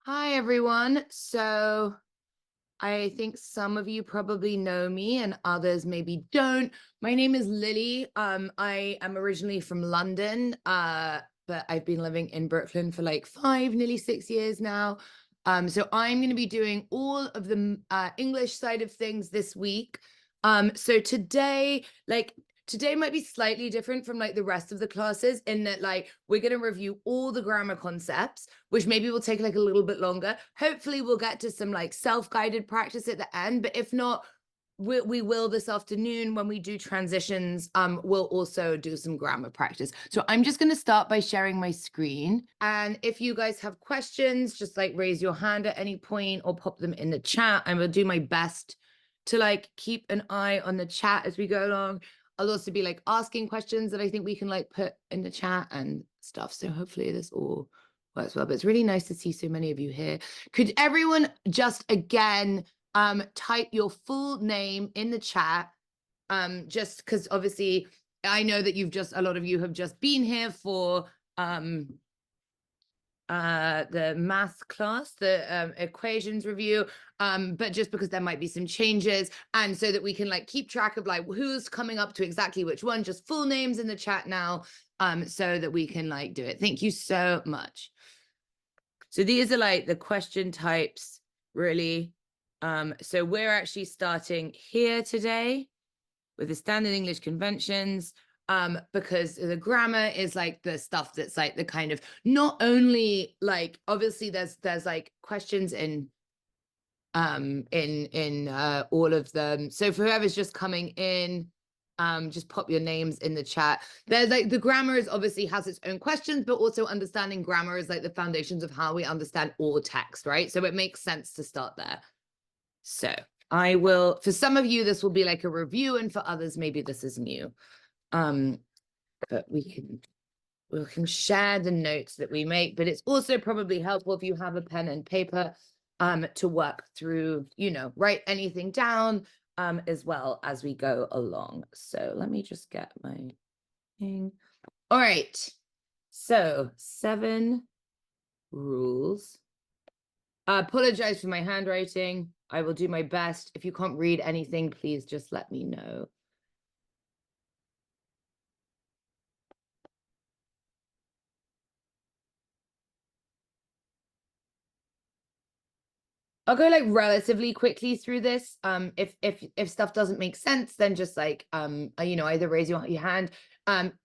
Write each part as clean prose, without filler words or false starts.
Hi, everyone. So I think some of you probably know me and others maybe don't. My name is Lily. I am originally from London, but I've been living in Brooklyn for like nearly 6 years now. So I'm going to be doing all of the English side of things this week. So today might be slightly different from like the rest of the classes in that like we're going to review all the grammar concepts, which maybe will take like a little bit longer. Hopefully we'll get to some like self-guided practice at the end, but if not, we will this afternoon when we do transitions. We'll also do some grammar practice. So I'm just going to start by sharing my screen, and if you guys have questions, just like raise your hand at any point or pop them in the chat. I will do my best to like keep an eye on the chat as we go along. I'll also be like asking questions that I think we can like put in the chat and stuff. So hopefully this all works well. But it's really nice to see so many of you here. Could everyone just again type your full name in the chat? Just because obviously I know that a lot of you have just been here for the math class, the equations review, but just because there might be some changes, and so that we can like keep track of like who's coming up to exactly which one, just full names in the chat now, so that we can like do it. Thank you so much. So these are like the question types, really. So we're actually starting here today with the standard English conventions, because the grammar is like the stuff that's like the kind of not only like obviously there's like questions in all of them. So for whoever's just coming in, just pop your names in the chat. There's like the grammar is obviously has its own questions, but also understanding grammar is like the foundations of how we understand all text, right? So it makes sense to start there. So I will, for some of you, this will be like a review, and for others, maybe this is new. But we can share the notes that we make, but it's also probably helpful if you have a pen and paper to work through, write anything down as well as we go along. So let me just get my thing. All right. So 7 rules. I apologize for my handwriting. I will do my best. If you can't read anything, please just let me know. I'll go like relatively quickly through this. If stuff doesn't make sense, then just like either raise your hand,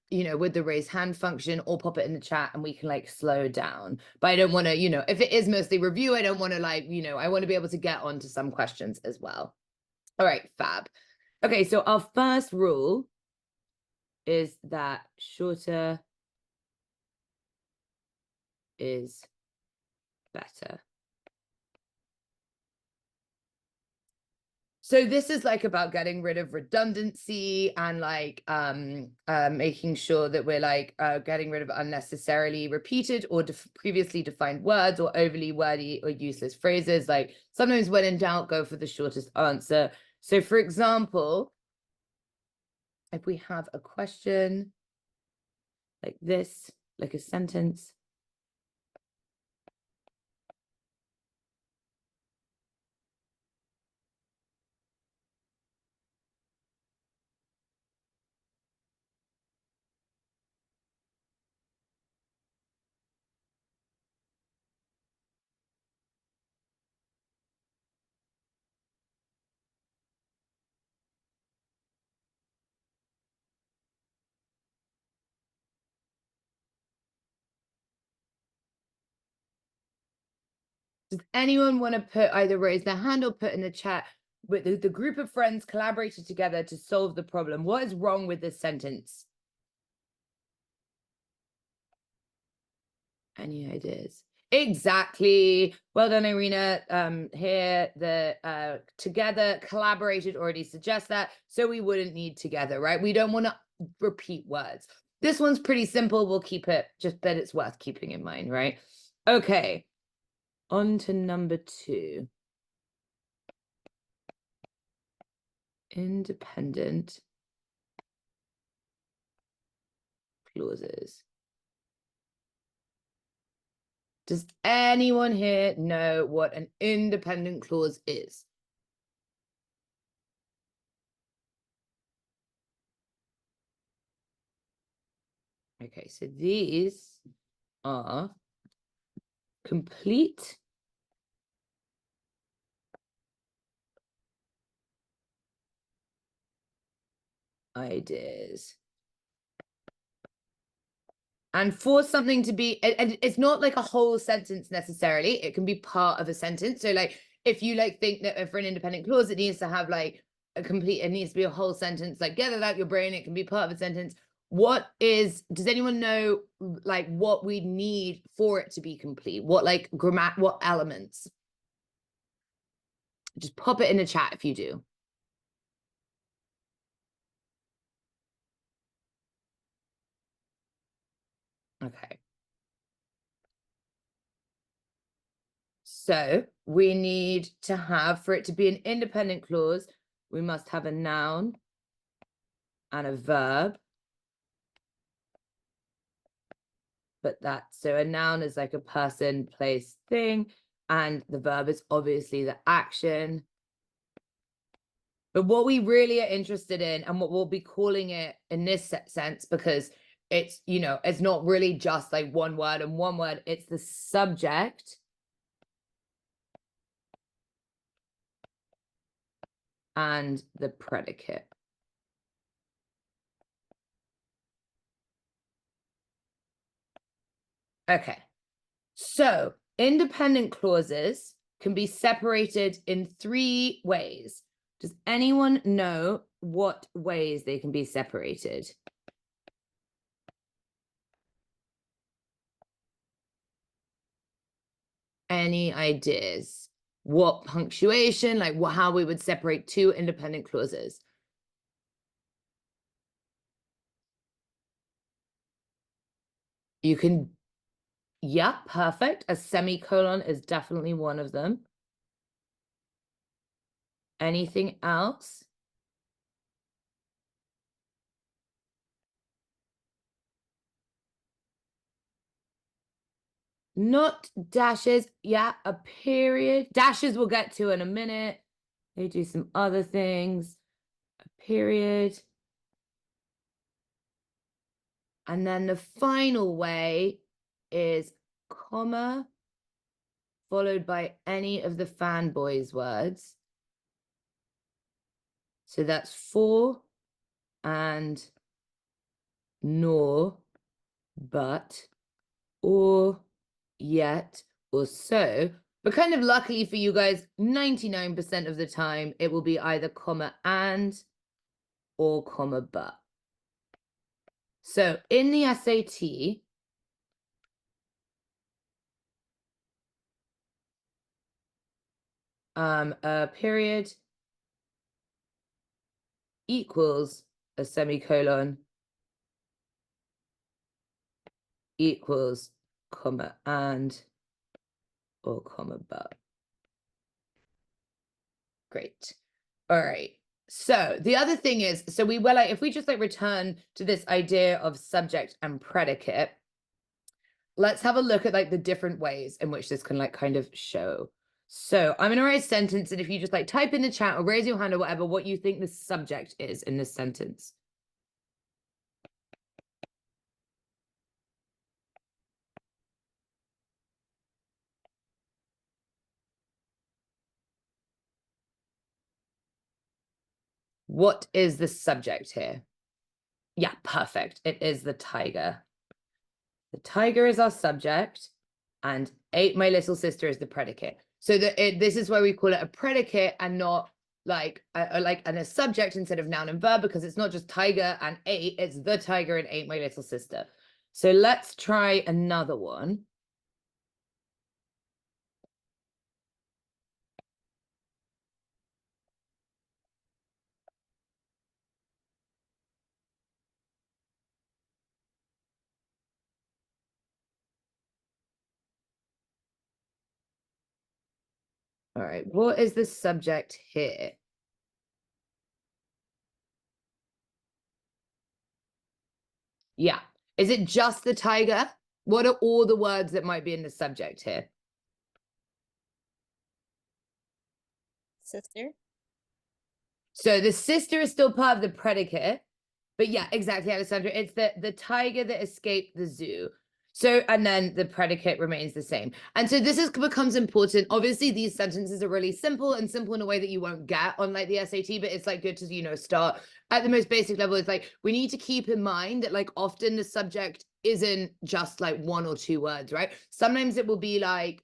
with the raise hand function, or pop it in the chat and we can like slow down. But I don't want to, if it is mostly review, I don't want to like, I want to be able to get on to some questions as well. All right, fab. Okay, so our first rule is that shorter is better. So this is like about getting rid of redundancy and like making sure that we're like getting rid of unnecessarily repeated or previously defined words or overly wordy or useless phrases. Like sometimes when in doubt, go for the shortest answer. So for example, if we have a question like this, like a sentence, does anyone want to put either raise their hand or put in the chat? But the group of friends collaborated together to solve the problem. What is wrong with this sentence? Any ideas? Exactly. Well done, Irina. Here, the together, collaborated already suggests that. So we wouldn't need together, right? We don't want to repeat words. This one's pretty simple. We'll keep it, just but it's worth keeping in mind, right? Okay. On to number 2. Independent clauses. Does anyone here know what an independent clause is? Okay, so these are complete ideas. And for something to be, and it's not like a whole sentence necessarily, it can be part of a sentence. So like, if you like think that for an independent clause, it needs to have like it needs to be a whole sentence, like get it out your brain, it can be part of a sentence. Does anyone know like what we need for it to be complete? What like what elements? Just pop it in the chat if you do. Okay. So we need to have, for it to be an independent clause, we must have a noun and a verb. But so a noun is like a person, place, thing, and the verb is obviously the action. But what we really are interested in, and what we'll be calling it in this sense, because it's, it's not really just like one word and one word, it's the subject and the predicate. Okay, so independent clauses can be separated in 3 ways. Does anyone know what ways they can be separated? Any ideas? What punctuation, like how we would separate 2 independent clauses? You can, yeah, perfect. A semicolon is definitely one of them. Anything else? Not dashes. Yeah, a period. Dashes we'll get to in a minute. They do some other things. A period. And then the final way is comma followed by any of the fanboys words. So that's for and nor, but, or, yet, or so. But kind of luckily for you guys, 99% of the time, it will be either comma and or comma but. So in the SAT, a period equals a semicolon equals comma and or comma but. Great. All right. So the other thing is, so we were like, if we just like return to this idea of subject and predicate, let's have a look at like the different ways in which this can like kind of show. So I'm going to write a sentence, and if you just like type in the chat or raise your hand or whatever, what you think the subject is in this sentence. What is the subject here? Yeah, perfect. It is the tiger. The tiger is our subject, and ate my little sister is the predicate. So this is where we call it a predicate and not like a subject instead of noun and verb, because it's not just tiger and ate, it's the tiger and ate my little sister. So let's try another one. All right, what is the subject here? Yeah. Is it just the tiger? What are all the words that might be in the subject here? Sister. So the sister is still part of the predicate, but yeah, exactly, Alessandra. It's the tiger that escaped the zoo. So, and then the predicate remains the same. And so this becomes important. Obviously, these sentences are really simple and simple in a way that you won't get on like the SAT, but it's like good to, start at the most basic level. It's like, we need to keep in mind that like often the subject isn't just like one or two words, right? Sometimes it will be like,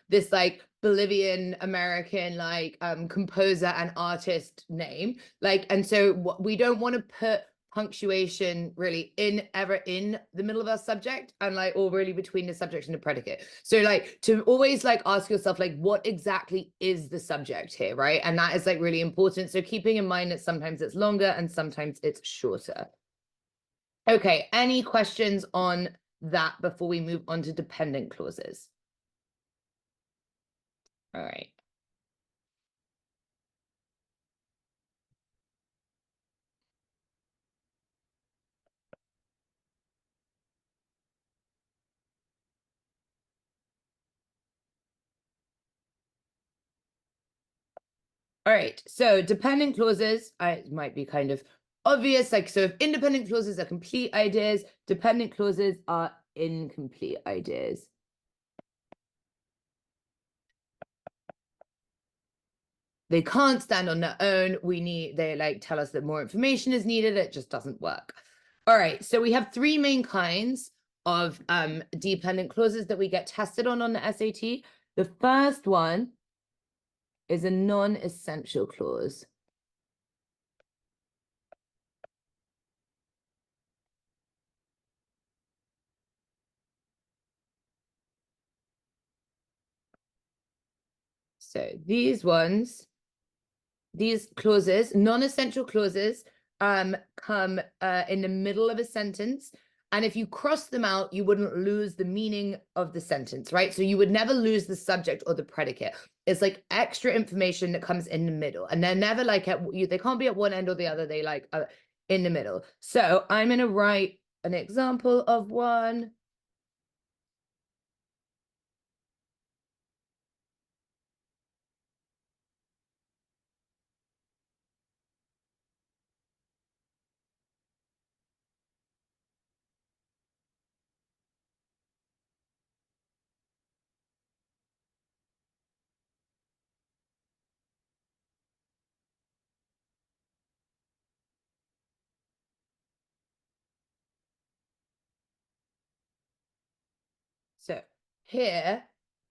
this like Bolivian American like composer and artist name. Like, and so we don't want to put punctuation really ever in the middle of our subject and like or really between the subject and the predicate. So like to always like ask yourself like what exactly is the subject here, right? And that is like really important. So keeping in mind that sometimes it's longer and sometimes it's shorter. Okay, any questions on that before we move on to dependent clauses? All right. All right, so dependent clauses, it might be kind of obvious. Like, so if independent clauses are complete ideas, dependent clauses are incomplete ideas. They can't stand on their own. They like tell us that more information is needed. It just doesn't work. All right, so we have three main kinds of dependent clauses that we get tested on the SAT. The first one is a non-essential clause. So these clauses, non-essential clauses, come in the middle of a sentence. And if you cross them out, you wouldn't lose the meaning of the sentence, right? So you would never lose the subject or the predicate. It's like extra information that comes in the middle. And they're never like they can't be at one end or the other. They like are in the middle. So I'm going to write an example of one. So here,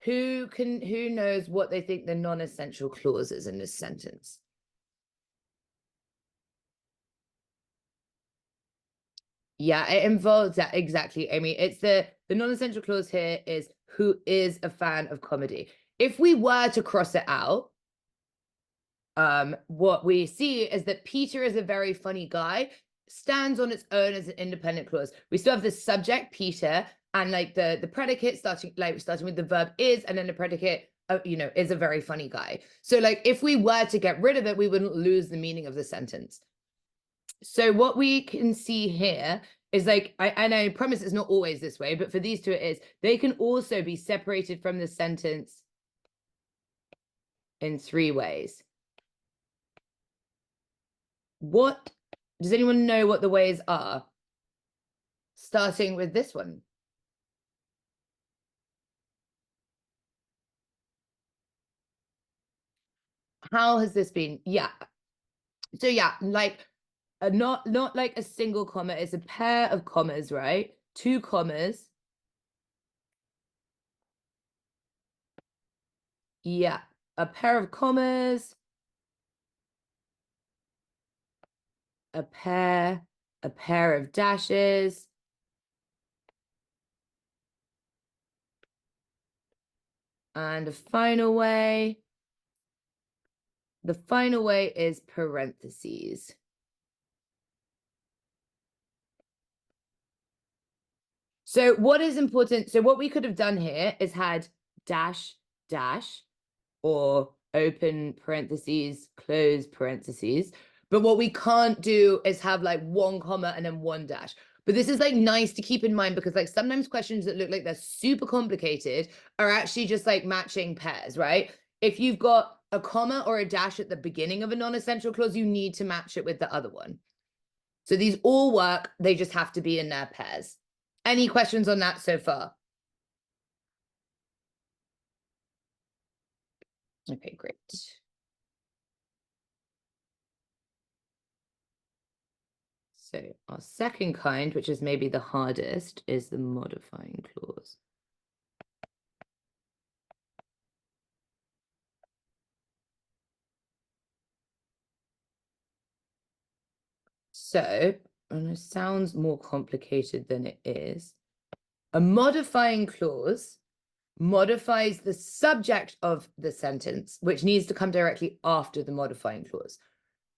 who knows what they think the non-essential clause is in this sentence? Yeah, it involves that exactly, Amy. It's the non-essential clause here is who is a fan of comedy. If we were to cross it out, what we see is that Peter is a very funny guy, stands on its own as an independent clause. We still have the subject Peter and like the predicate starting with the verb is, and then the predicate is a very funny guy. So like if we were to get rid of it, we wouldn't lose the meaning of the sentence. So what we can see here is like, I promise it's not always this way, but for these two it is, they can also be separated from the sentence in three ways. What, does anyone know what the ways are? Starting with this one. How has this been? Yeah. So yeah, like not like a single comma, it's a pair of commas, right? Two commas. Yeah, a pair of commas, a pair of dashes, and a final way. The final way is parentheses. So what is important? So what we could have done here is had dash, dash, or open parentheses, close parentheses. But what we can't do is have like one comma and then one dash. But this is like nice to keep in mind because like sometimes questions that look like they're super complicated are actually just like matching pairs, right? If you've got a comma or a dash at the beginning of a non-essential clause, you need to match it with the other one. So these all work, they just have to be in their pairs. Any questions on that so far? Okay, great. So our second kind, which is maybe the hardest, is the modifying clause. So, and it sounds more complicated than it is. A modifying clause modifies the subject of the sentence, which needs to come directly after the modifying clause.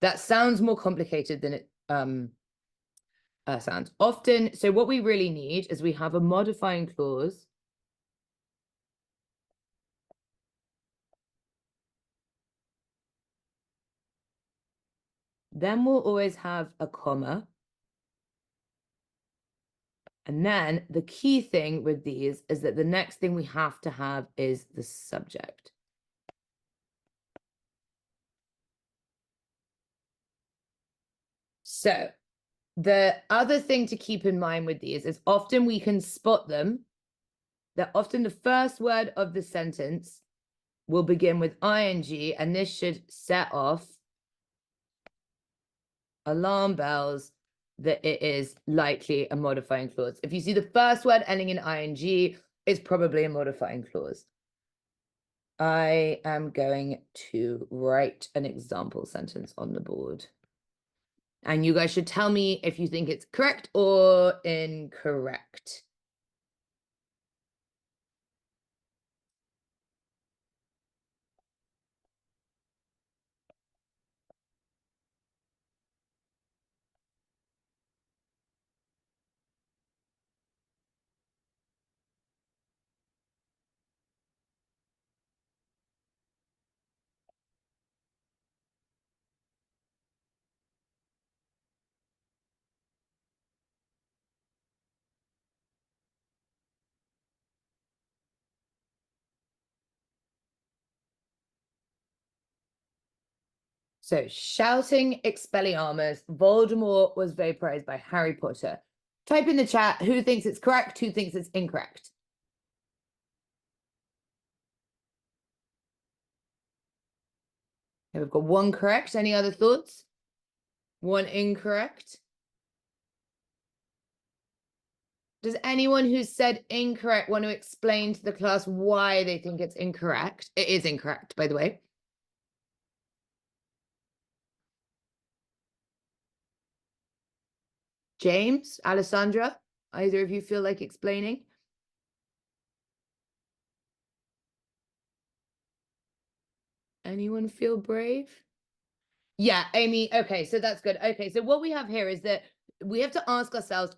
That sounds more complicated than it sounds. Often, so what we really need is we have a modifying clause. Then we'll always have a comma. And then the key thing with these is that the next thing we have to have is the subject. So the other thing to keep in mind with these is often we can spot them. That often the first word of the sentence will begin with ing, and this should set off alarm bells that it is likely a modifying clause. If you see the first word ending in ing, it's probably a modifying clause. I am going to write an example sentence on the board. And you guys should tell me if you think it's correct or incorrect. So, shouting Expelliarmus, Voldemort was vaporized by Harry Potter. Type in the chat who thinks it's correct, who thinks it's incorrect. Okay, we've got one correct. Any other thoughts? One incorrect. Does anyone who said incorrect want to explain to the class why they think it's incorrect? It is incorrect, by the way. James, Alessandra, either of you feel like explaining? Anyone feel brave? Yeah, Amy. Okay, so that's good. Okay, so what we have here is that we have to ask ourselves,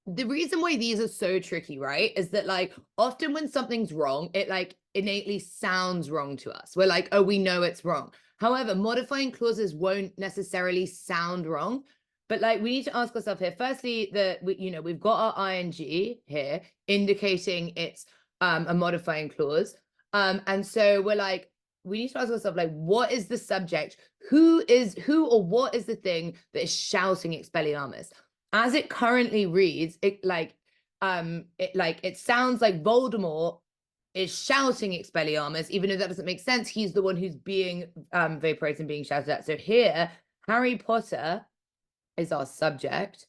the reason why these are so tricky, right, is that like often when something's wrong, it like innately sounds wrong to us. We're like, oh, we know it's wrong. However, modifying clauses won't necessarily sound wrong. But like we need to ask ourselves here, firstly, that we've got our ing here indicating it's a modifying clause. And so we're like, we need to ask ourselves, like, what is the subject? Who or what is the thing that is shouting Expelliarmus? As it currently reads, it sounds like Voldemort is shouting Expelliarmus, even if that doesn't make sense. He's the one who's being vaporized and being shouted at. So here, Harry Potter is our subject.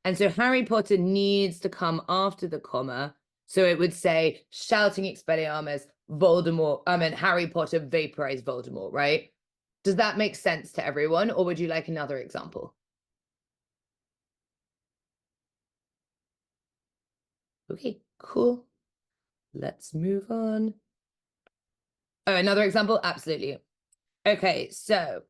And so Harry Potter needs to come after the comma. So it would say shouting Expelliarmus, Voldemort, Harry Potter vaporized Voldemort, right? Does that make sense to everyone? Or would you like another example? Okay, cool. Let's move on. Oh, another example? Absolutely. Okay, so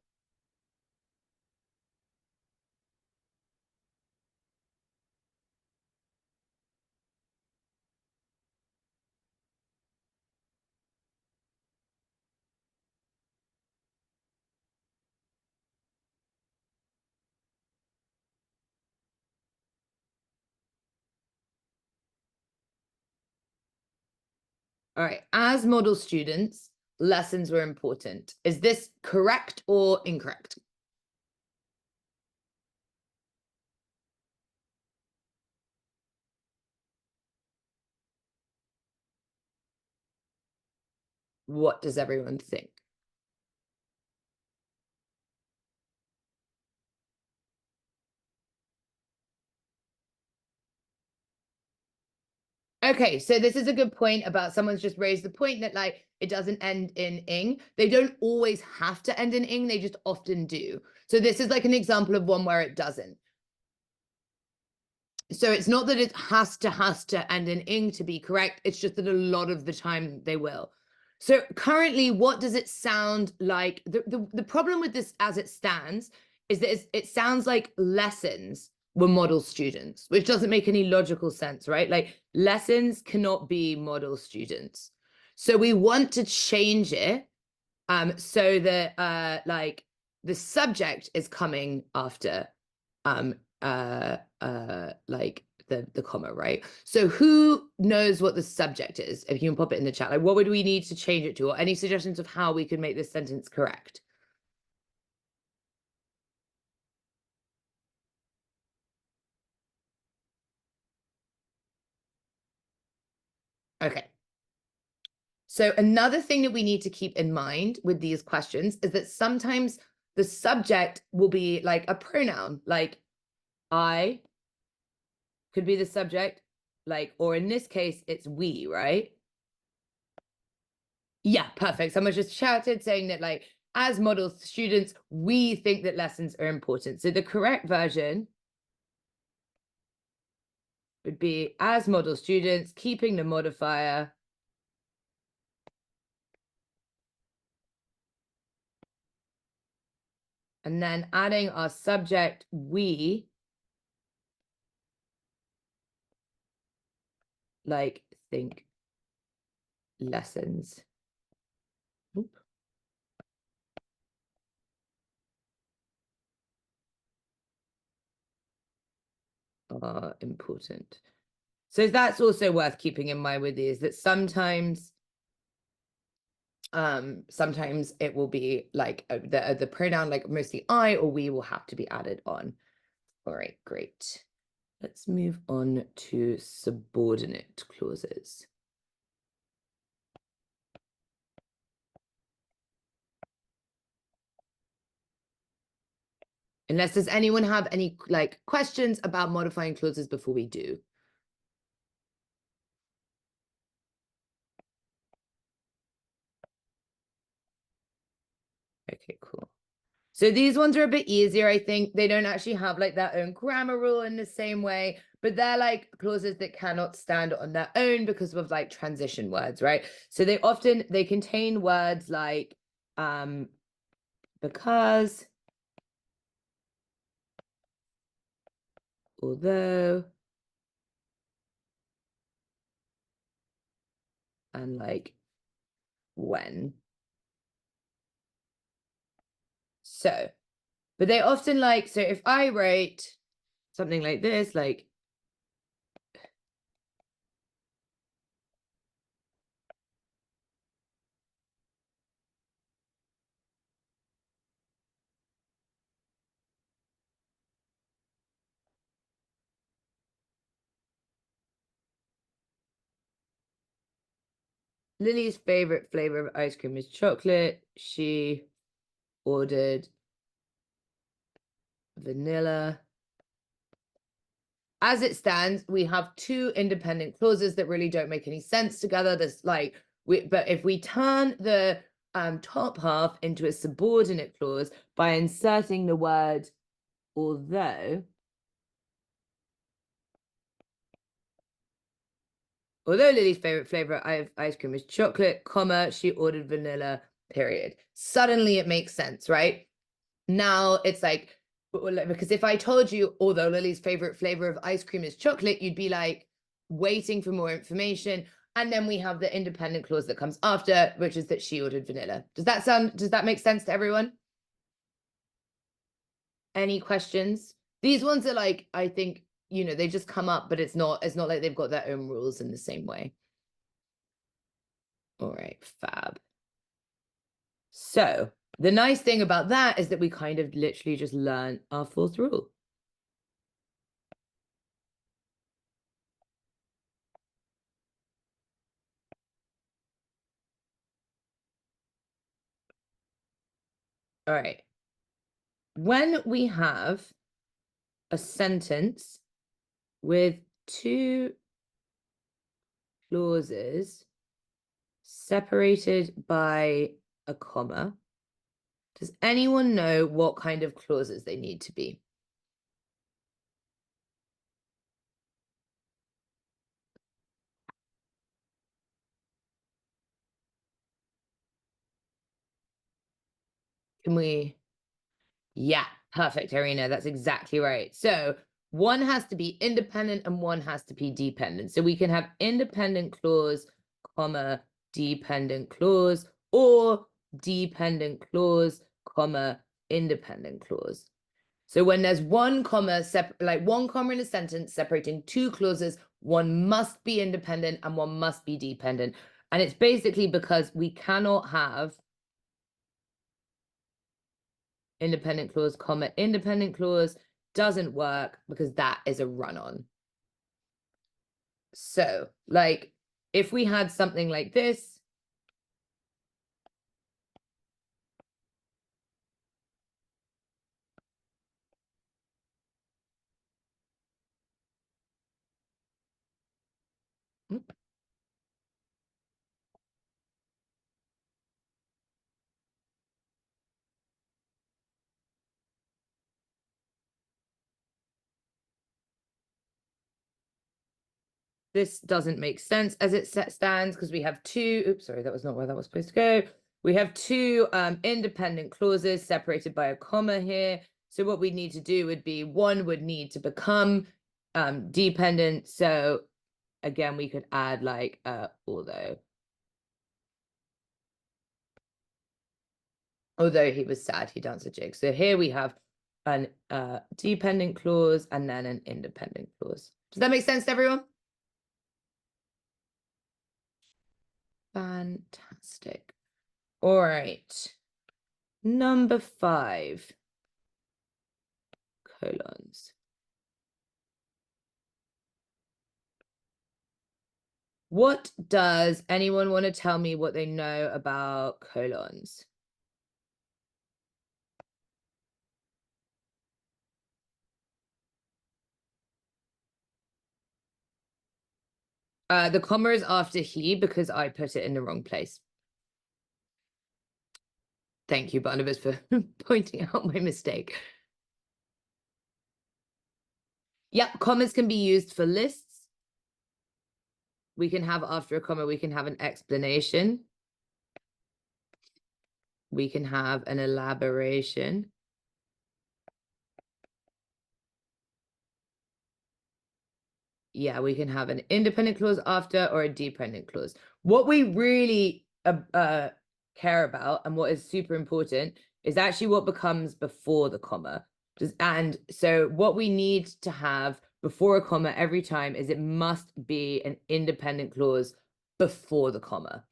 All right. As model students, lessons were important. Is this correct or incorrect? What does everyone think? Okay, so this is a good point about someone's just raised the point that like it doesn't end in ing. They don't always have to end in ing, they just often do. So this is like an example of one where it doesn't. So it's not that it has to end in ing to be correct. It's just that a lot of the time they will. So currently, what does it sound like? The problem with this as it stands is that it sounds like lessons were model students, which doesn't make any logical sense, right? Like lessons cannot be model students. So we want to change it so that like the subject is coming after like the comma, right? So who knows what the subject is? If you can pop it in the chat, like what would we need to change it to, or any suggestions of how we could make this sentence correct? Okay. So another thing that we need to keep in mind with these questions is that sometimes the subject will be like a pronoun, like I could be the subject, like, or in this case, it's we, right? Yeah, perfect. Someone just shouted saying that, like, as model students, we think that lessons are important. So the correct version would be as model students, keeping the modifier. And then adding our subject, we, like, think lessons. Oop. Are important. So that's also worth keeping in mind with these, that sometimes sometimes it will be like the pronoun, like mostly I or we, will have to be added on. All right, great. Let's move on to subordinate clauses. Unless does anyone have any like questions about modifying clauses before we do? Okay, cool. So these ones are a bit easier, I think. They don't actually have like their own grammar rule in the same way, but they're like clauses that cannot stand on their own because of like transition words, right? So they contain words like because, although, and like when. So, but they often like, so if I write something like this, like, Lily's favorite flavor of ice cream is chocolate. She ordered vanilla. As it stands, we have two independent clauses that really don't make any sense together. There's like, but if we turn the top half into a subordinate clause by inserting the word although, Lily's favorite flavor of ice cream is chocolate, comma, she ordered vanilla, period. Suddenly it makes sense, right? Now it's like, because if I told you, although Lily's favorite flavor of ice cream is chocolate, you'd be like waiting for more information. And then we have the independent clause that comes after, which is that she ordered vanilla. Does that make sense to everyone? Any questions? These ones are like, I think, they just come up, but it's not like they've got their own rules in the same way. All right, fab. So the nice thing about that is that we kind of literally just learn our fourth rule. All right. When we have a sentence with two clauses separated by a comma, does anyone know what kind of clauses they need to be? Can we? Yeah, perfect, Irina. That's exactly right. So one has to be independent and one has to be dependent. So we can have independent clause, comma, dependent clause, or dependent clause, comma, independent clause. So when there's one comma, like one comma in a sentence separating two clauses, one must be independent and one must be dependent. And it's basically because we cannot have independent clause, comma, independent clause doesn't work because that is a run-on. So, like, if we had something like this, this doesn't make sense as it stands because we have two, oops, sorry, that was not where that was supposed to go. We have two independent clauses separated by a comma here. So what we need to do would be one would need to become dependent. So again, we could add like although he was sad, he danced a jig. So here we have an dependent clause and then an independent clause. Does that make sense to everyone? Fantastic. All right. Number 5, colons. What does anyone want to tell me what they know about colons? The comma is after he because I put it in the wrong place. Thank you, Barnabas, for pointing out my mistake. Yep, commas can be used for lists. We can have after a comma, we can have an explanation. We can have an elaboration. Yeah, we can have an independent clause after or a dependent clause. What we really care about and what is super important is actually what becomes before the comma. And so what we need to have before a comma every time is it must be an independent clause before the comma.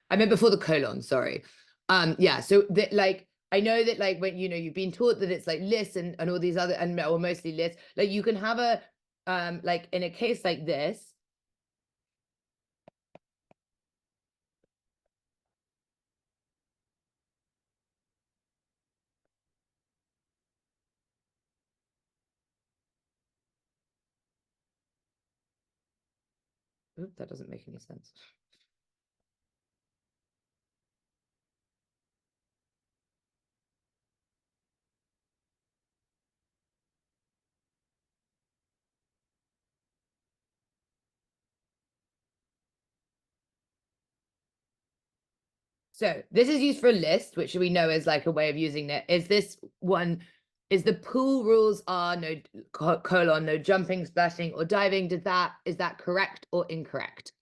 I meant before the colon, sorry. Yeah, so that like I know that like when you've been taught that it's like lists and all these other or mostly lists, like you can have a like in a case like this, oop, that doesn't make any sense. So this is used for a list, which we know is like a way of using it. Is this one, is the pool rules are no colon, no jumping, splashing, or diving? Is that correct or incorrect?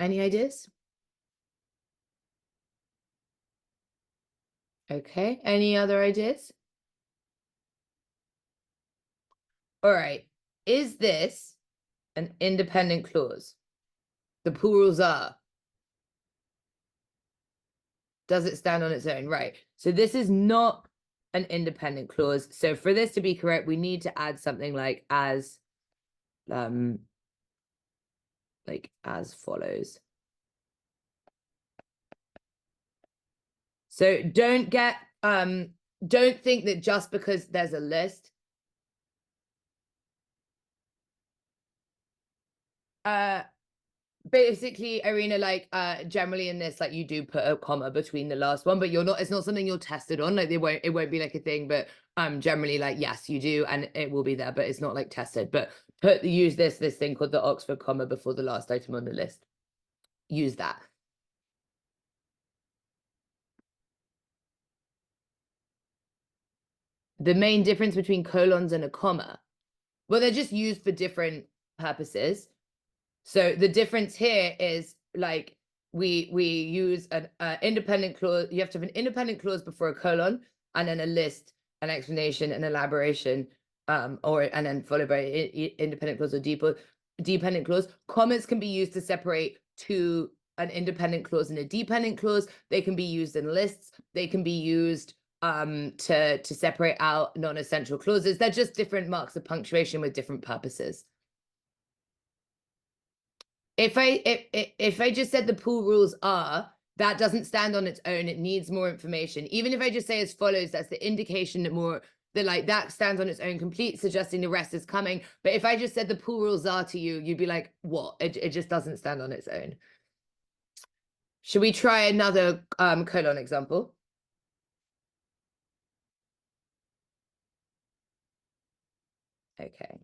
Any ideas? Okay, any other ideas? All right. Is this an independent clause? The pool rules are. Does it stand on its own? Right. So this is not an independent clause. So for this to be correct, we need to add something like as follows. So don't think that just because there's a list. Basically, Irina, like generally in this, like you do put a comma between the last one, but it's not something you're tested on. Like it won't be like a thing, but generally, like yes, you do, and it will be there, but it's not like tested. But use this thing called the Oxford comma before the last item on the list. Use that. The main difference between colons and a comma, well, they're just used for different purposes. So the difference here is like we use an independent clause. You have to have an independent clause before a colon, and then a list, an explanation, an elaboration, and then followed by independent clause or dependent clause. Commas can be used to separate an independent clause and a dependent clause. They can be used in lists. They can be used to separate out non-essential clauses. They're just different marks of punctuation with different purposes. If I just said the pool rules are, that doesn't stand on its own. It needs more information. Even if I just say as follows, that's the indication that that stands on its own, complete, suggesting the rest is coming. But if I just said the pool rules are to you, you'd be like, what? It just doesn't stand on its own. Should we try another colon example? Okay.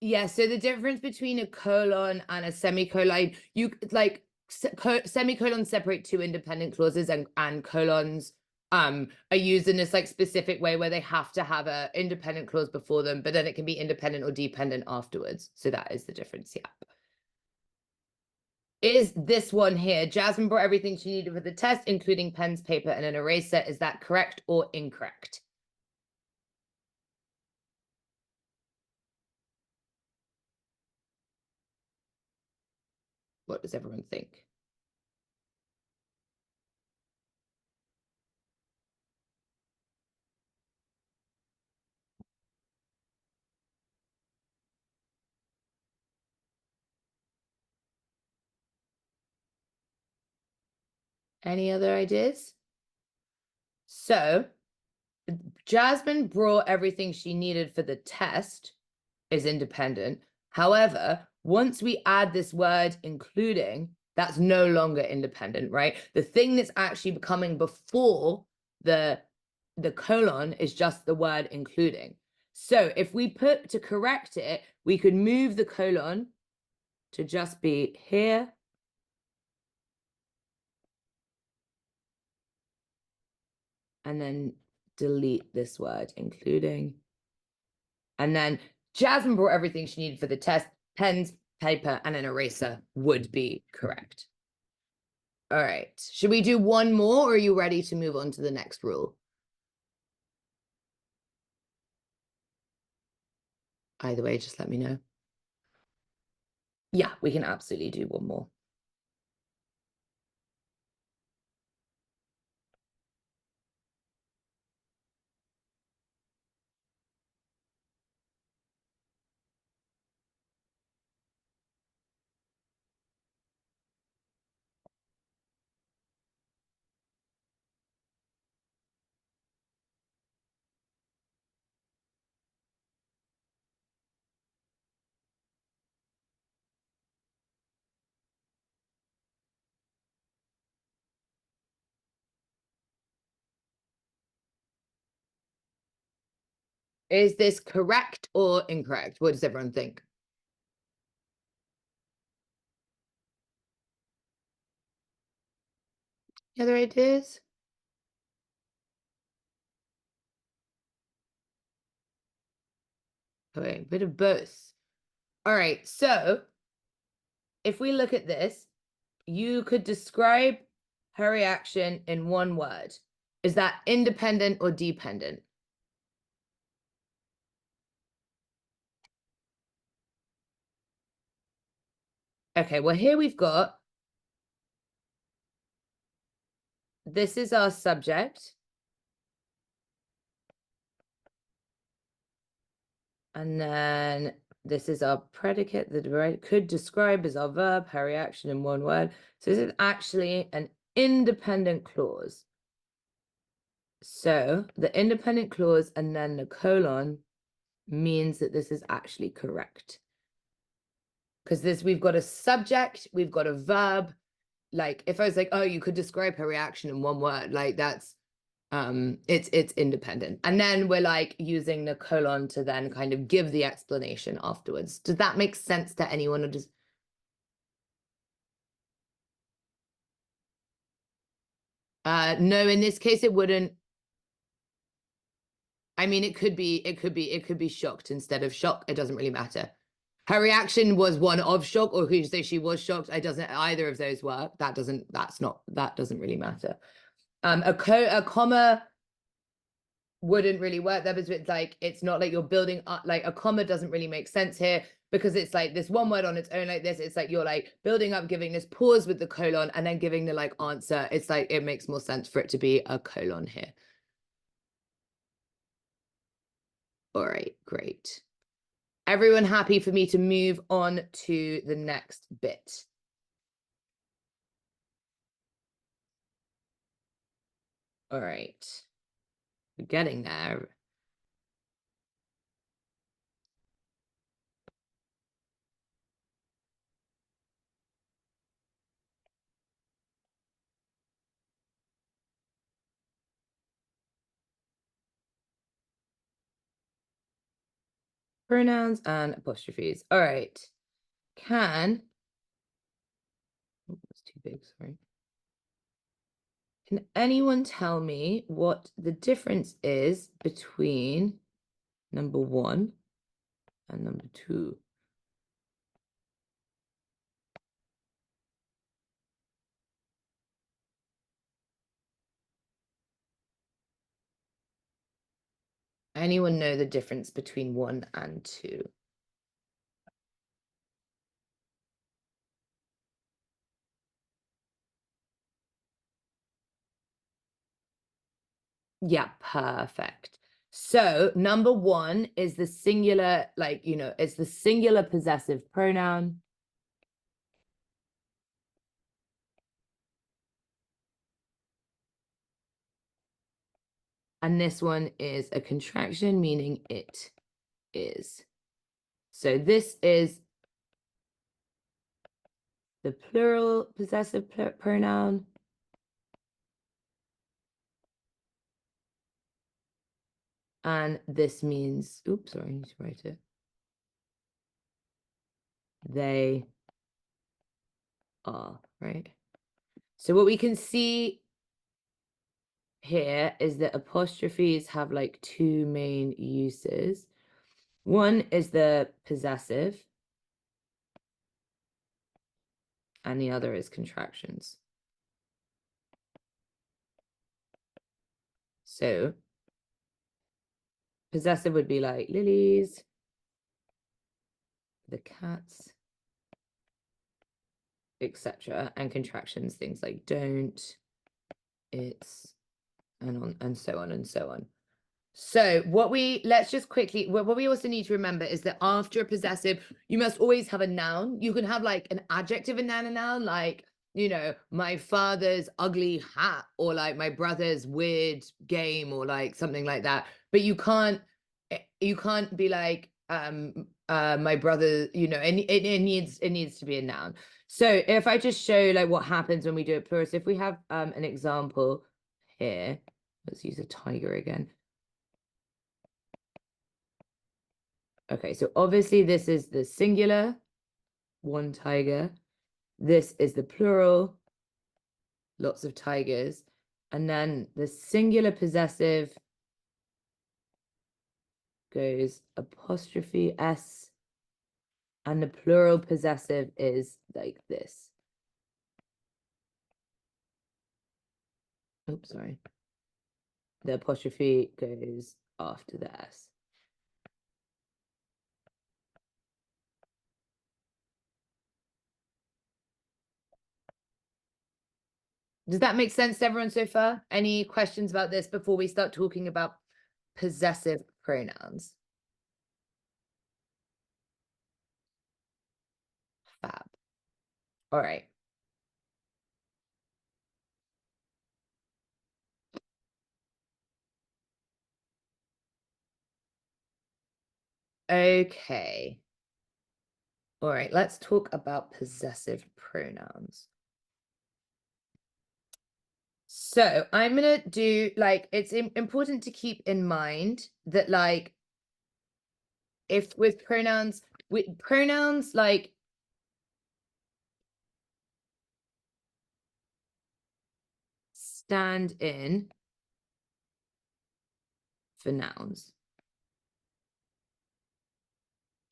Yeah, so the difference between a colon and a semicolon, you like semicolons separate two independent clauses, and colons are used in this like specific way where they have to have a independent clause before them, but then it can be independent or dependent afterwards. So that is the difference, yeah. Is this one here? Jasmine brought everything she needed for the test, including pens, paper, and an eraser. Is that correct or incorrect? What does everyone think? Any other ideas? So Jasmine brought everything she needed for the test is independent. However, once we add this word including, that's no longer independent, right? The thing that's actually coming before the colon is just the word including. So if we put to correct it, we could move the colon to just be here. And then delete this word including. And then Jasmine brought everything she needed for the test. Pens, paper, and an eraser would be correct. All right. Should we do one more, or are you ready to move on to the next rule? Either way, just let me know. Yeah, we can absolutely do one more. Is this correct or incorrect? What does everyone think? Other ideas? Okay, a bit of both. All right, so if we look at this, you could describe her reaction in one word. Is that independent or dependent? Okay, well, here we've got, this is our subject. And then this is our predicate that could describe as our verb, her reaction in one word. So this is actually an independent clause. So the independent clause and then the colon means that this is actually correct. Because we've got a subject, we've got a verb. Like if I was like, oh, you could describe her reaction in one word, like that's it's independent. And then we're like using the colon to then kind of give the explanation afterwards. Does that make sense to anyone, or just no, in this case it wouldn't. I mean, it could be shocked instead of shock. It doesn't really matter. Her reaction was one of shock, or could you say she was shocked? It doesn't, either of those work. That doesn't really matter. A comma wouldn't really work there, because it's like, it's not like you're building up, like a comma doesn't really make sense here, because it's like this one word on its own like this. It's like you're like building up, giving this pause with the colon, and then giving the like answer. It's like, it makes more sense for it to be a colon here. All right, great. Everyone happy for me to move on to the next bit? All right, we're getting there. Pronouns and apostrophes. All right. Can, oh, that's too big, sorry. Can anyone tell me what the difference is between number 1 and number 2? Anyone know the difference between 1 and 2? Yeah, perfect. So number 1 is the singular, like, it's the singular possessive pronoun. And this one is a contraction, meaning it is. So this is the plural possessive pronoun. And this means, oops, sorry, I need to write it. They are, right? So what we can see here is that apostrophes have like 2 main uses. One is the possessive, and the other is contractions. So possessive would be like lilies, the cats, etc. And contractions, things like don't, it's, and so on and so on. So let's just quickly, what we also need to remember is that after a possessive, you must always have a noun. You can have like an adjective and then a noun, like, my father's ugly hat, or like my brother's weird game, or like something like that. But you can't be like, my brother, it needs to be a noun. So if I just show like what happens when we do a plural, so if we have an example here, let's use a tiger again. Okay, so obviously this is the singular, one tiger. This is the plural, lots of tigers. And then the singular possessive goes apostrophe S, and the plural possessive is like this. Oops, sorry. The apostrophe goes after the S. Does that make sense to everyone so far? Any questions about this before we start talking about possessive pronouns? Fab. All right. Okay. All right, let's talk about possessive pronouns. So I'm going to do, like, it's important to keep in mind that, like, if with pronouns, like, stand in for nouns.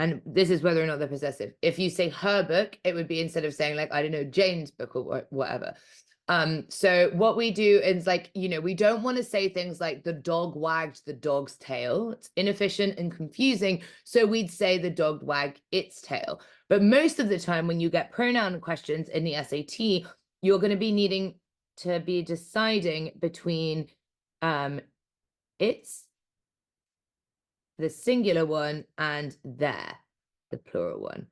And this is whether or not they're possessive. If you say her book, it would be, instead of saying, like, I don't know, Jane's book or whatever. So what we do is, like, you know, we don't want to say things like the dog wagged the dog's tail. It's inefficient and confusing. So we'd say the dog wagged its tail. But most of the time when you get pronoun questions in the SAT, you're going to be needing to be deciding between its, the singular one, and their, the plural one.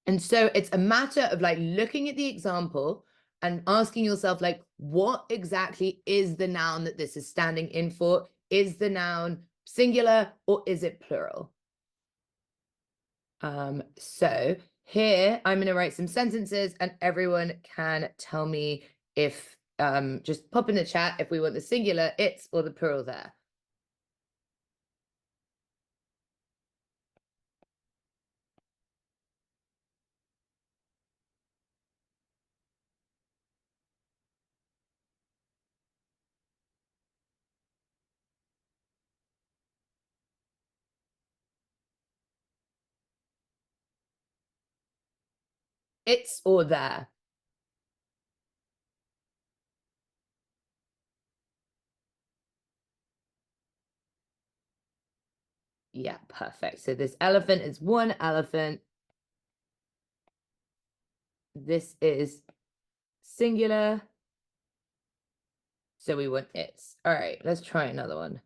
And so it's a matter of, like, looking at the example and asking yourself, like, what exactly is the noun that this is standing in for? Is the noun singular or is it plural? So here I'm going to write some sentences and everyone can tell me if, just pop in the chat if we want the singular its or the plural there. Its or their. Yeah, perfect. So this elephant is one elephant. This is singular. So we want its. All right, let's try another one.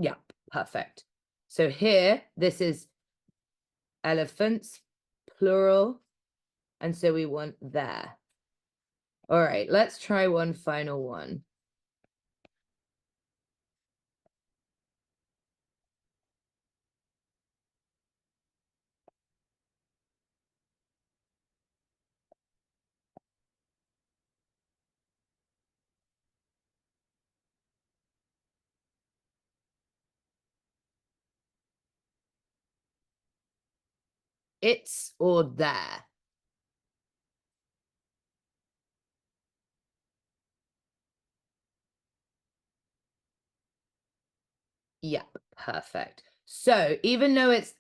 Yeah, perfect. So here, this is elephants, plural. And so we want there. All right, let's try one final one. Its or their. Yep, perfect. So even though it's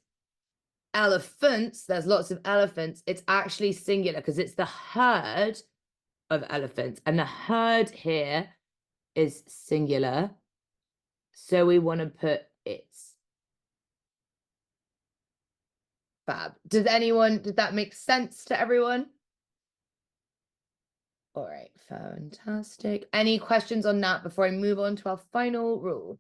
elephants, there's lots of elephants, it's actually singular because it's the herd of elephants. And the herd here is singular. So we want to put its. Fab. Did that make sense to everyone? All right, fantastic. Any questions on that before I move on to our final rule?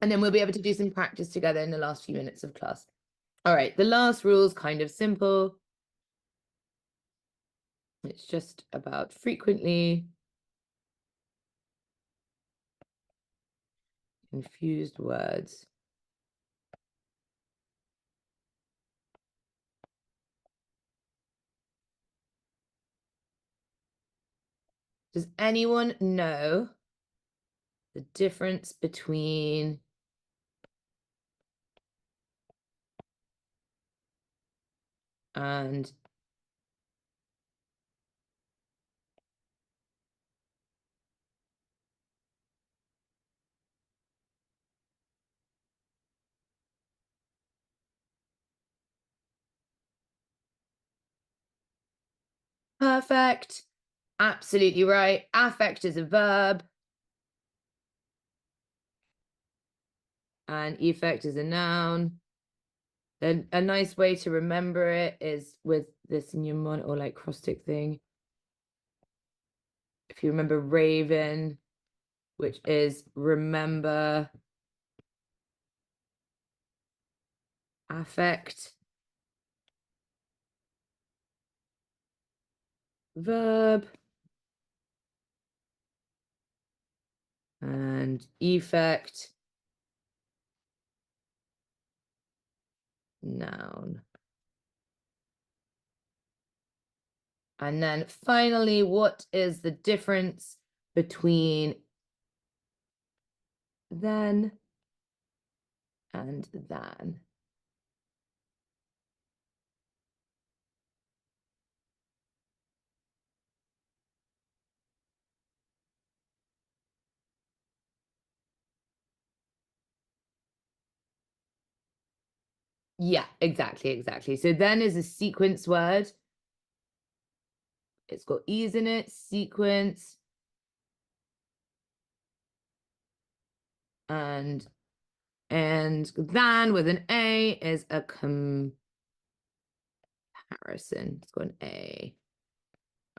And then we'll be able to do some practice together in the last few minutes of class. All right, the last rule is kind of simple. It's just about frequently confused words. Does anyone know the difference between and perfect? Absolutely right. Affect is a verb and effect is a noun. Then a nice way to remember it is with this in your mind or like cross-tick thing. If you remember raven, which is remember affect verb and effect noun. And then finally, what is the difference between then and than? Yeah, exactly. So then is a sequence word. It's got e's in it, sequence. And than with an A is a comparison. It's got an A.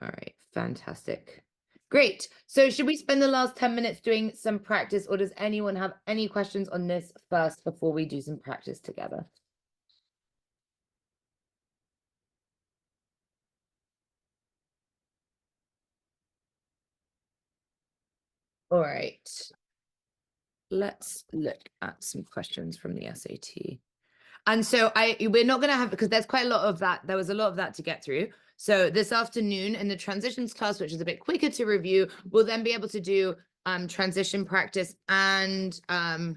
All right, fantastic. Great. So should we spend the last 10 minutes doing some practice, or does anyone have any questions on this first before we do some practice together? All right. Let's look at some questions from the SAT. And so we're not going to have, because there's quite a lot of that. There was a lot of that to get through. So this afternoon in the transitions class, which is a bit quicker to review, we'll then be able to do transition practice and some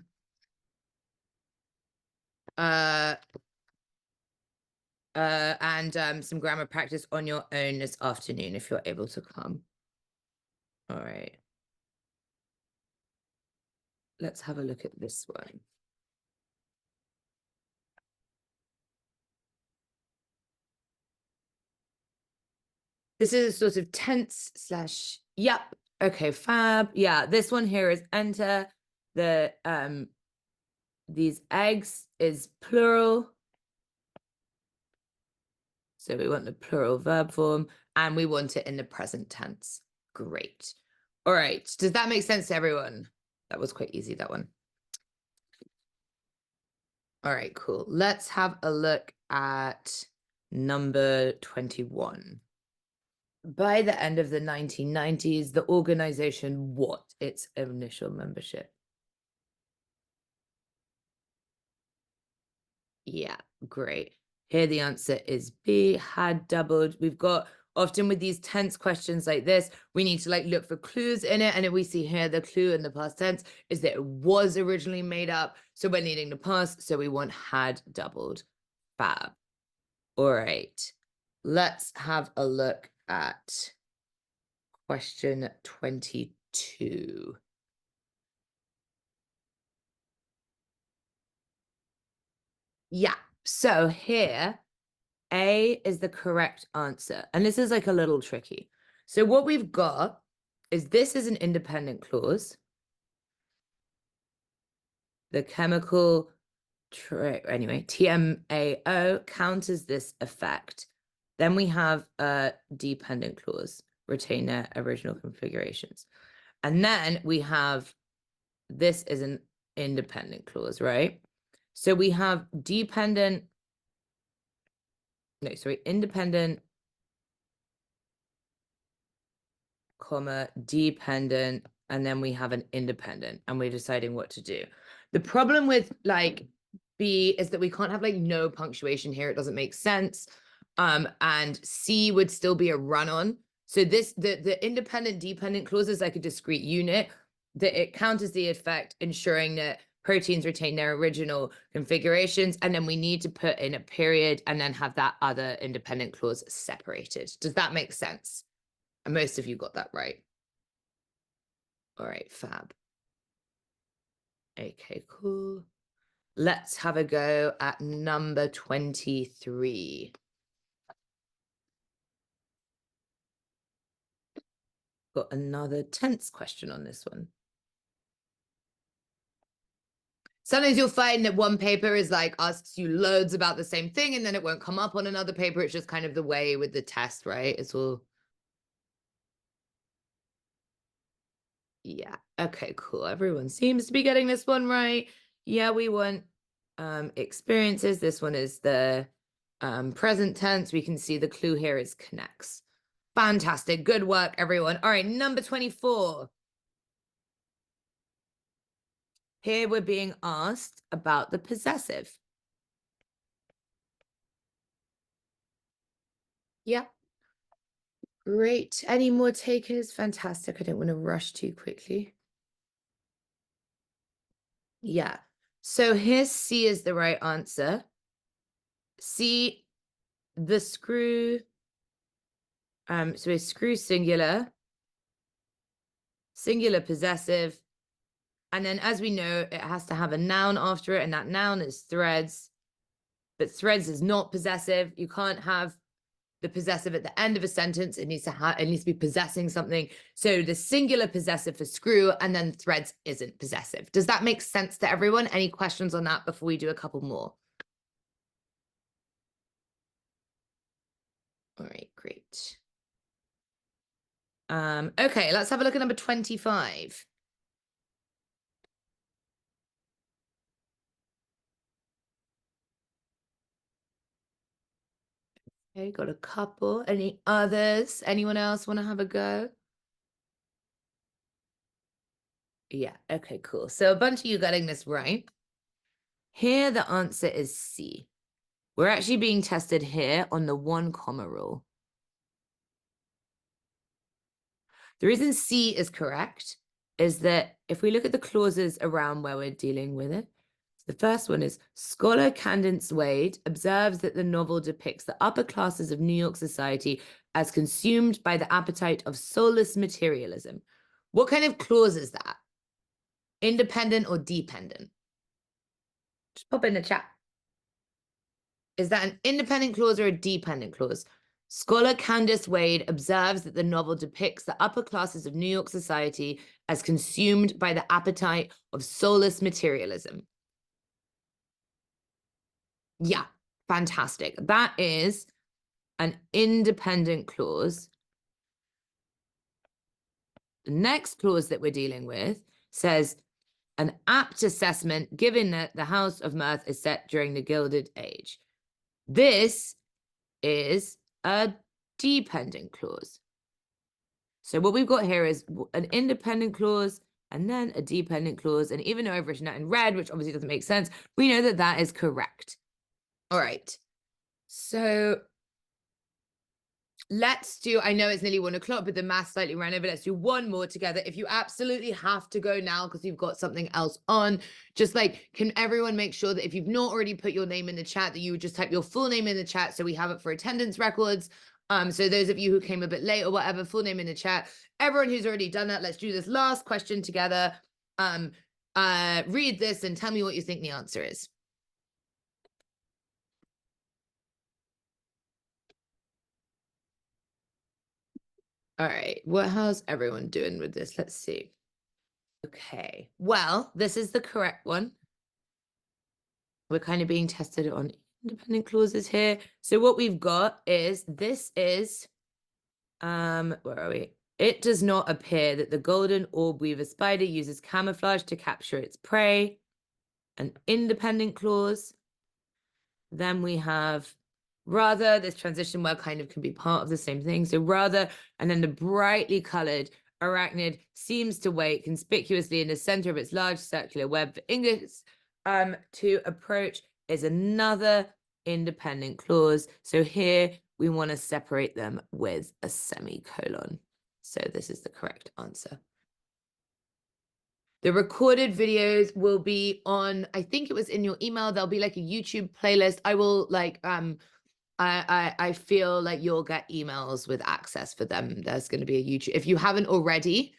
grammar practice on your own this afternoon if you're able to come. All right. Let's have a look at this one. This is a sort of tense slash, yep. Okay, fab. Yeah, this one here is enter. The these eggs is plural. So we want the plural verb form and we want it in the present tense. Great. All right. Does that make sense to everyone? That was quite easy, that one. All right, cool. Let's have a look at number 21. By the end of the 1990s, the organization what its initial membership? Yeah, great. Here the answer is B, had doubled. We've got often with these tense questions like this, we need to like look for clues in it. And if we see here, the clue in the past tense is that it was originally made up. So we're needing the past. So we want had doubled. Fab. All right. Let's have a look at question 22. Yeah. So here, A is the correct answer. And this is like a little tricky. So what we've got is this is an independent clause. The chemical, anyway, TMAO counters this effect. Then we have a dependent clause, retain their original configurations. And then we have, this is an independent clause, right? So we have dependent no, sorry, independent, comma, dependent, and then we have an independent, and we're deciding what to do. The problem with like B is that we can't have like no punctuation here. It doesn't make sense. And C would still be a run-on. So the independent dependent clause is like a discrete unit that it counters the effect, ensuring that proteins retain their original configurations. And then we need to put in a period and then have that other independent clause separated. Does that make sense? And most of you got that right. All right, fab. Okay, cool. Let's have a go at number 23. Got another tense question on this one. Sometimes you'll find that one paper is like asks you loads about the same thing and then it won't come up on another paper. It's just kind of the way with the test, right? It's all. Yeah. Okay, cool. Everyone seems to be getting this one right. Yeah, we want experiences. This one is the present tense. We can see the clue here is connects. Fantastic. Good work, everyone. All right, number 24. Here we're being asked about the possessive. Yeah. Great. Any more takers? Fantastic. I don't want to rush too quickly. Yeah. So here's C is the right answer. C, the screw. So a screw singular possessive. And then as we know, it has to have a noun after it, and that noun is threads. But threads is not possessive. You can't have the possessive at the end of a sentence. It needs to be possessing something. So the singular possessive for screw and then threads isn't possessive. Does that make sense to everyone? Any questions on that before we do a couple more? All right, great. Okay, let's have a look at number 25. Okay, got a couple. Any others? Anyone else want to have a go? Yeah, okay, cool. So a bunch of you getting this right. Here, the answer is C. We're actually being tested here on the 1 comma rule. The reason C is correct is that if we look at the clauses around where we're dealing with it, the first one is scholar Candace Wade observes that the novel depicts the upper classes of New York society as consumed by the appetite of soulless materialism. What kind of clause is that? Independent or dependent? Just pop in the chat. Is that an independent clause or a dependent clause? Scholar Candace Wade observes that the novel depicts the upper classes of New York society as consumed by the appetite of soulless materialism. Yeah, fantastic. That is an independent clause. The next clause that we're dealing with says an apt assessment given that the House of Mirth is set during the Gilded Age. This is a dependent clause. So what we've got here is an independent clause and then a dependent clause. And even though I've written that in red, which obviously doesn't make sense, we know that that is correct. All right. So let's do, I know it's nearly 1 o'clock, but the math slightly ran over. Let's do one more together. If you absolutely have to go now because you've got something else on, just like, can everyone make sure that if you've not already put your name in the chat, that you would just type your full name in the chat so we have it for attendance records. So those of you who came a bit late or whatever, full name in the chat. Everyone who's already done that, let's do this last question together. Read this and tell me what you think the answer is. All right, how's everyone doing with this? Let's see. Okay, well, this is the correct one. We're kind of being tested on independent clauses here. So what we've got is, this is, where are we? It does not appear that the golden orb weaver spider uses camouflage to capture its prey. An independent clause. Then we have Rather, this transition word kind of can be part of the same thing. So rather, and then the brightly colored arachnid seems to wait conspicuously in the center of its large circular web for ingots to approach is another independent clause. So here we want to separate them with a semicolon. So this is the correct answer. The recorded videos will be on, I think it was in your email, there'll be like a YouTube playlist. I will like I feel like you'll get emails with access for them. There's going to be a YouTube. If you haven't already,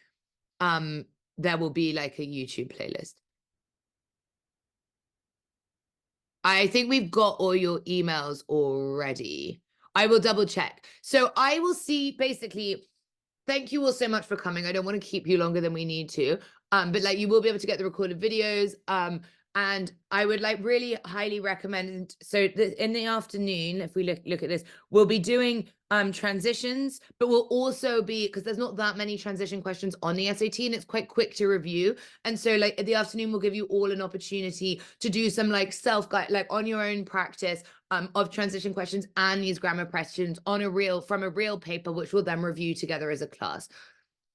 there will be like a YouTube playlist. I think we've got all your emails already. I will double check. So I will see basically. Thank you all so much for coming. I don't want to keep you longer than we need to. But like you will be able to get the recorded videos. And I would like really highly recommend. So in the afternoon, if we look at this, we'll be doing transitions, but we'll also be, because there's not that many transition questions on the SAT and it's quite quick to review. And so like at the afternoon, we'll give you all an opportunity to do some like self-guide, like on your own practice of transition questions and these grammar questions on from a real paper, which we'll then review together as a class.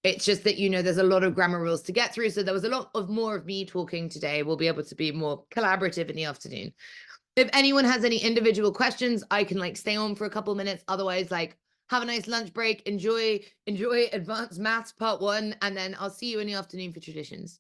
It's just that, there's a lot of grammar rules to get through. So there was a lot of more of me talking today. We'll be able to be more collaborative in the afternoon. If anyone has any individual questions, I can like stay on for a couple minutes. Otherwise, like have a nice lunch break, enjoy advanced maths part 1, and then I'll see you in the afternoon for traditions.